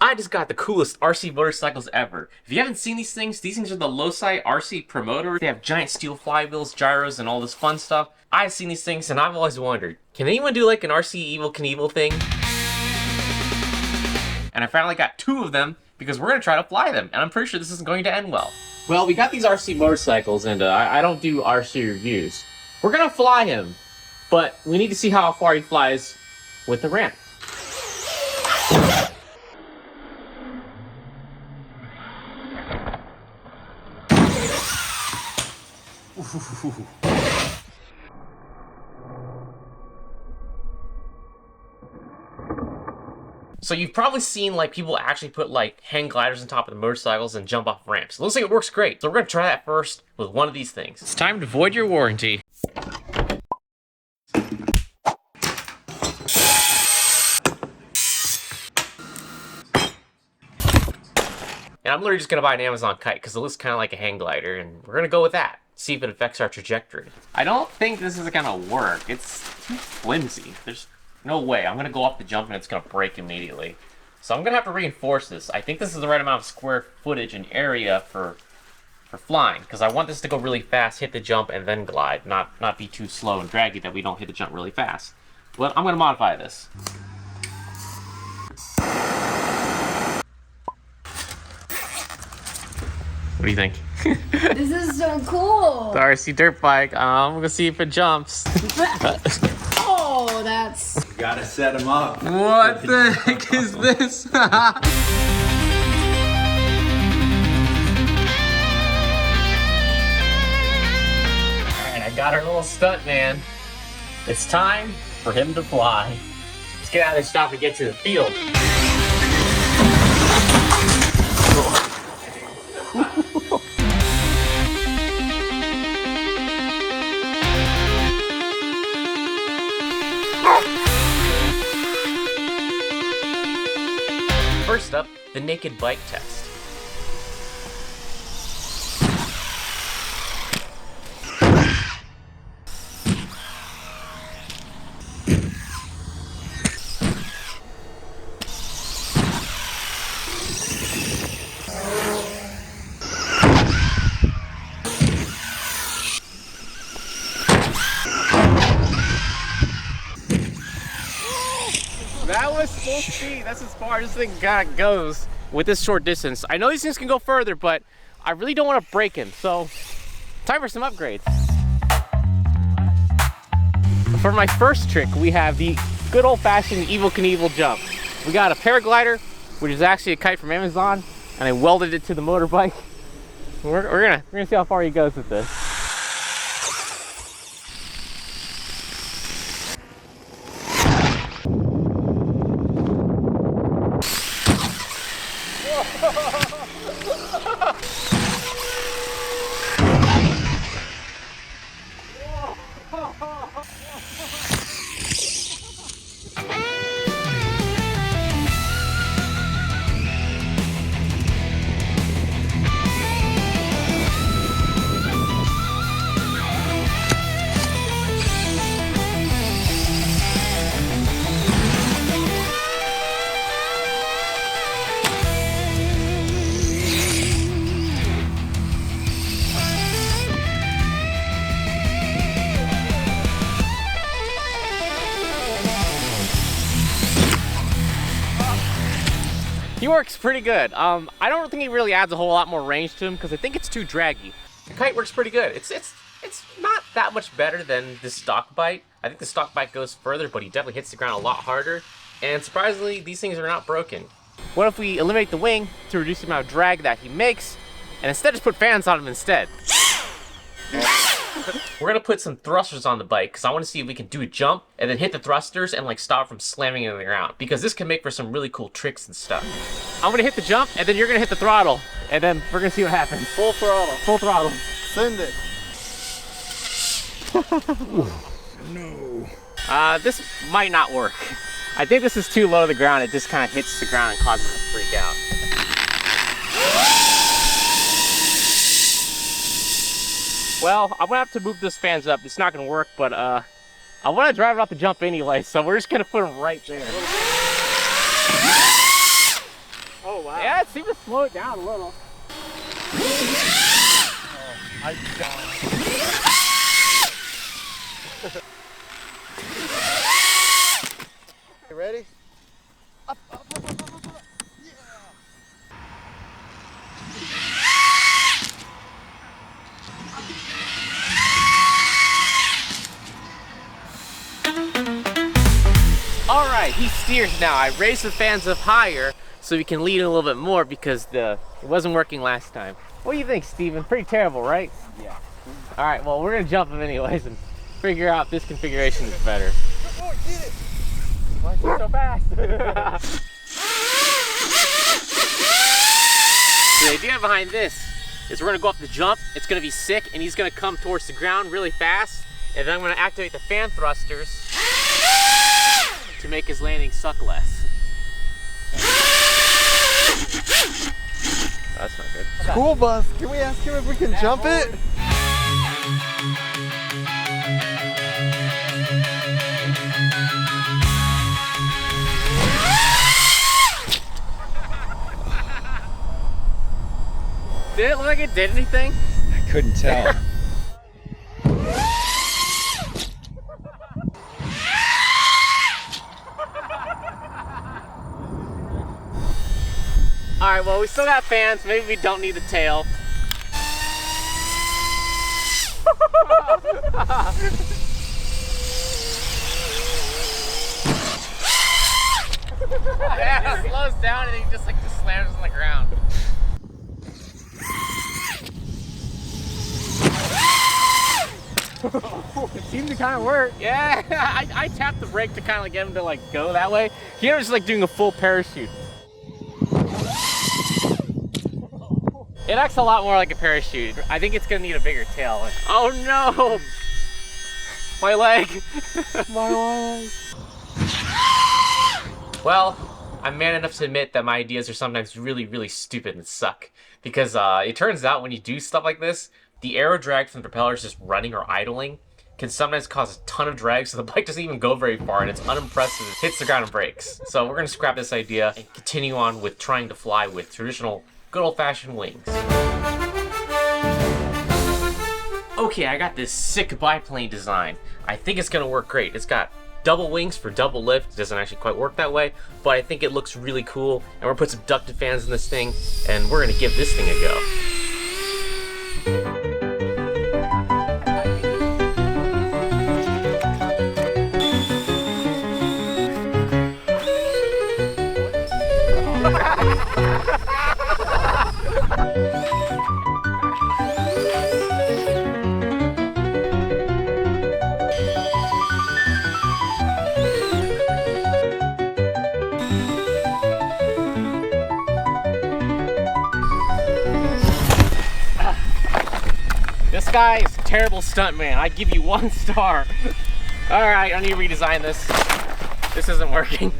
I just got the coolest RC motorcycles ever. If you haven't seen these things are the Loci RC Promoter. They have giant steel flywheels, gyros, and all this fun stuff. I've seen these things and I've always wondered, can anyone do like an RC Evel Knievel thing? And I finally got 2 of them because we're gonna try to fly them, and I'm pretty sure this isn't going to end well. Well, we got these RC motorcycles, and I don't do RC reviews. We're gonna fly him, but we need to see how far he flies with the ramp. So you've probably seen like people actually put like hang gliders on top of the motorcycles and jump off ramps. It looks like it works great. So we're gonna try that first with one of these things. It's time to void your warranty. And I'm literally just gonna buy an Amazon Kite because it looks kind of like a hang glider, and we're gonna go with that. See if it affects our trajectory. I don't think this is gonna work. It's too flimsy. There's no way. I'm gonna go off the jump and it's gonna break immediately. So I'm gonna have to reinforce this. I think this is the right amount of square footage and area for flying, because I want this to go really fast, hit the jump, and then glide, not be too slow and draggy that we don't hit the jump really fast. Well, I'm gonna modify this. What do you think? This is so cool. The RC dirt bike. I'm gonna see if it jumps. Oh, that's... You gotta set him up. What the heck is this? Alright, I got our little stunt man. It's time for him to fly. Let's get out of this stop and get to the field. First up, the naked bike test. That was full speed. That's as far as this thing goes with this short distance. I know these things can go further, but I really don't want to break him. So, time for some upgrades. For my first trick, we have the good old-fashioned Evel Knievel jump. We got a paraglider, which is actually a kite from Amazon, and I welded it to the motorbike. We're gonna see how far he goes with this. He works pretty good. I don't think he really adds a whole lot more range to him because I think it's too draggy. The Kite works pretty good. It's not that much better than the stock bike. I think the stock bike goes further, but he definitely hits the ground a lot harder. And surprisingly, these things are not broken. What if we eliminate the wing to reduce the amount of drag that he makes, and instead just put fans on him instead? We're gonna put some thrusters on the bike because I want to see if we can do a jump and then hit the thrusters and like stop from slamming into the ground, because this can make for some really cool tricks and stuff. I'm gonna hit the jump and then you're gonna hit the throttle and then we're gonna see what happens. Full throttle. Full throttle. Send it. No. This might not work. I think this is too low to the ground. It just kind of hits the ground and causes it to freak out. Well, I'm gonna have to move those fans up. It's not gonna work, but I want to drive it off the jump anyway, so we're just gonna put them right there. wow. Yeah, it seemed to slow it down a little. I You ready? Up, up, up, up, up, up, up. Yeah. All right, he steers now. I raised the fans up higher so we can lean a little bit more because it wasn't working last time. What do you think, Steven? Pretty terrible, right? Yeah. All right, well, we're gonna jump him anyways and figure out if this configuration is better. Oh, get it. Why is he so fast? The idea behind this is we're gonna go up the jump, it's gonna be sick, and he's gonna come towards the ground really fast, and then I'm gonna activate the fan thrusters to make his landing suck less. That's not good. School bus. Can we ask him if we can jump it? Did it look like it did anything? I couldn't tell. All right, well, we still got fans. Maybe we don't need the tail. Yeah, it slows down and he just slams on the ground. It seemed to kind of work. Yeah, I tapped the brake to kind of get him to go that way. He was just doing a full parachute. It acts a lot more like a parachute. I think it's gonna need a bigger tail. Oh no! My leg! My leg! Well, I'm man enough to admit that my ideas are sometimes really, really stupid and suck. Because it turns out when you do stuff like this, the aero drag from the propellers just running or idling can sometimes cause a ton of drag, so the bike doesn't even go very far, and it's unimpressive. It hits the ground and breaks. So we're gonna scrap this idea and continue on with trying to fly with traditional good old-fashioned wings. Okay, I got this sick biplane design. I think it's gonna work great. It's got double wings for double lift. It doesn't actually quite work that way, but I think it looks really cool. And we're gonna put some ducted fans in this thing, and we're gonna give this thing a go. This guy is a terrible stuntman. I give you 1 star. All right, I need to redesign this. This isn't working.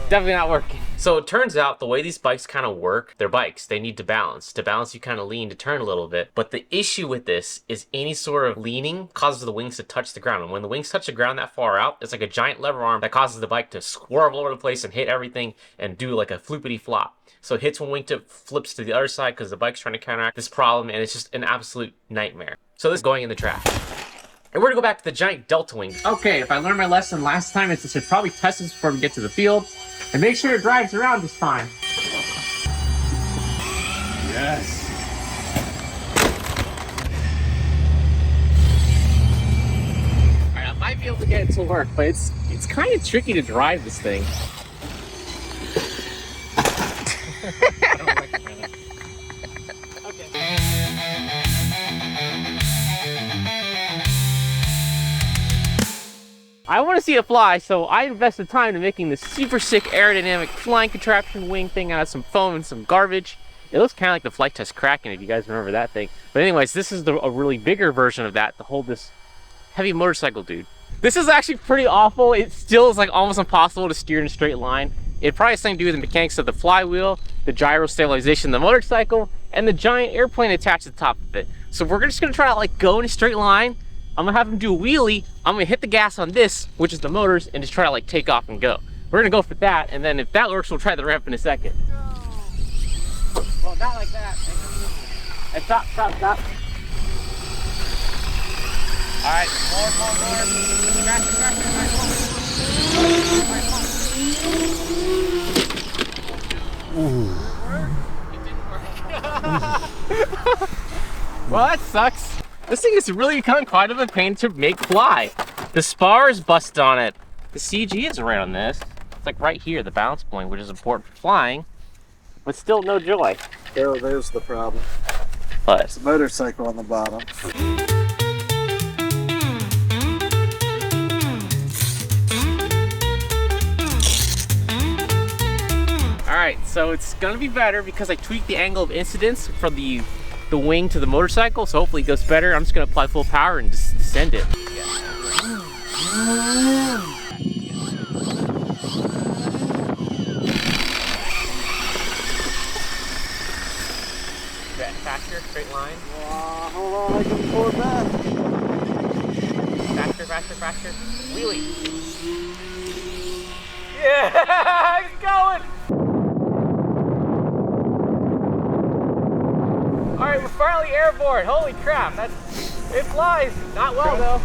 Definitely not working. So it turns out the way these bikes kind of work, they're bikes. They need to balance. To balance, you kind of lean to turn a little bit. But the issue with this is any sort of leaning causes the wings to touch the ground. And when the wings touch the ground that far out, it's like a giant lever arm that causes the bike to swerve all over the place and hit everything and do like a floopity flop. So it hits one wingtip, flips to the other side because the bike's trying to counteract this problem, and it's just an absolute nightmare. So this is going in the trash. And we're gonna go back to the giant delta wing. Okay, if I learned my lesson last time, it's to probably test this before we get to the field and make sure it drives around just fine. Yes. Alright, I might be able to get it to work, but it's kind of tricky to drive this thing. I don't recommend it. Okay. I want to see it fly, so I invested time in making this super sick aerodynamic flying contraption wing thing out of some foam and some garbage. It looks kind of like the flight test Kraken, if you guys remember that thing. But anyways, this is a really bigger version of that to hold this heavy motorcycle dude. This is actually pretty awful. It still is almost impossible to steer in a straight line. It probably has something to do with the mechanics of the flywheel, the gyro stabilization of the motorcycle, and the giant airplane attached to the top of it. So we're just gonna try to go in a straight line. I'm gonna have him do a wheelie. I'm gonna hit the gas on this, which is the motors, and just try to take off and go. We're gonna go for that, and then if that works, we'll try the ramp in a second. Not like that. And stop. All right, more. Faster. Ooh. It didn't work. Well, that sucks. This thing is really becoming quite of a pain to make fly. The spar is busted on it. The CG is right on this. It's like right here, the balance point, which is important for flying, but still no joy. There's the problem. What? It's a motorcycle on the bottom. Alright, so it's gonna be better because I tweaked the angle of incidence from the wing to the motorcycle, so hopefully it goes better. I'm just gonna apply full power and just descend it. Faster, straight line. Hold on, I can pull it back. Faster. Wheelie. Yeah, it's going. All right, we're finally airborne. Holy crap, it flies. Not well though.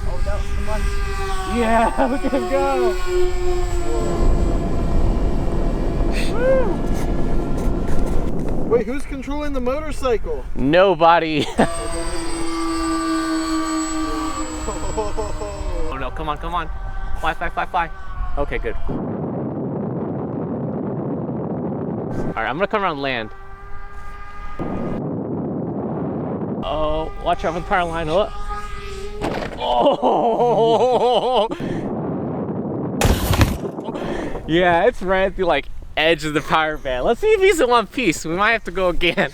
Oh no, come on. Yeah, look at him go. Woo. Wait, who's controlling the motorcycle? Nobody. Oh no, come on. Fly. Okay, good. All right, I'm gonna come around land. Oh, watch out for the power line. Oh. Yeah, it's right at the like edge of the power band. Let's see if he's in one piece. We might have to go again.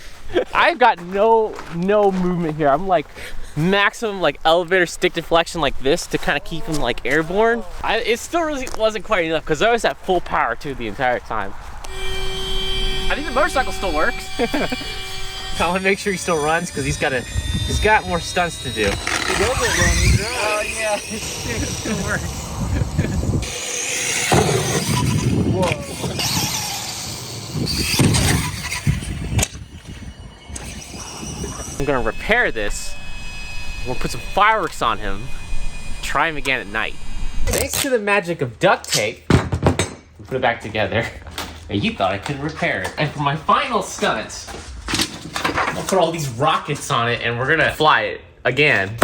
I've got no movement here. I'm like maximum like elevator stick deflection like this to kind of keep him like airborne. It still really wasn't quite enough because I was at full power too the entire time. I think the motorcycle still works. I want to make sure he still runs because he's got more stunts to do. He doesn't run, he drives. Oh yeah, it still works. Whoa. I'm gonna repair this. We'll put some fireworks on him. Try him again at night. Thanks to the magic of duct tape, we put it back together. And you thought I couldn't repair it. And for my final stunt, I'll put all these rockets on it and we're gonna fly it again.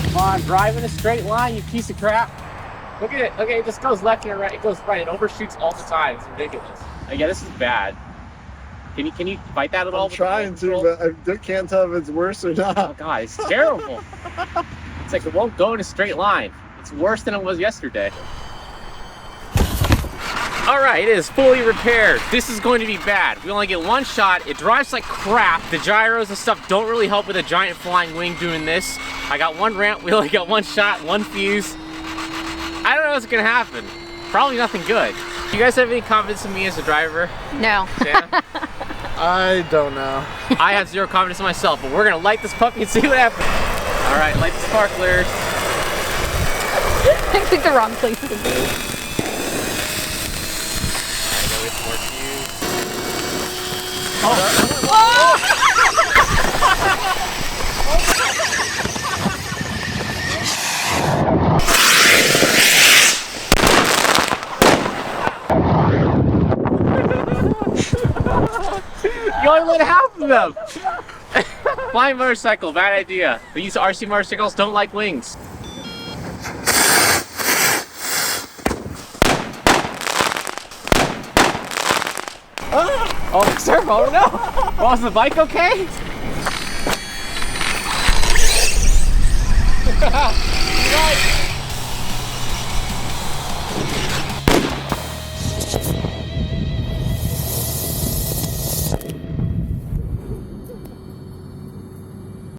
Come on, drive in a straight line, you piece of crap. Look at it. Okay, it just goes left and right. It goes right. It overshoots all the time. It's ridiculous. Yeah, this is bad. Can you fight that at all? I'm trying to, but I can't tell if it's worse or not. Oh god, it's terrible. It's like it won't go in a straight line. It's worse than it was yesterday. All right, it is fully repaired. This is going to be bad. We only get one shot. It drives like crap. The gyros and stuff don't really help with a giant flying wing doing this. I got one ramp. We only got one shot, one fuse. I don't know what's gonna happen. Probably nothing good. Do you guys have any confidence in me as a driver? No. Shanna? I don't know. I have zero confidence in myself, but we're gonna light this puppy and see what happens. All right, light the sparklers. I picked the wrong place to be. All right, go get some more fuse. Oh! You only lit half of them! Flying motorcycle, bad idea. These RC motorcycles don't like wings. Oh, the servo, oh no! Oh, is the bike okay? Right.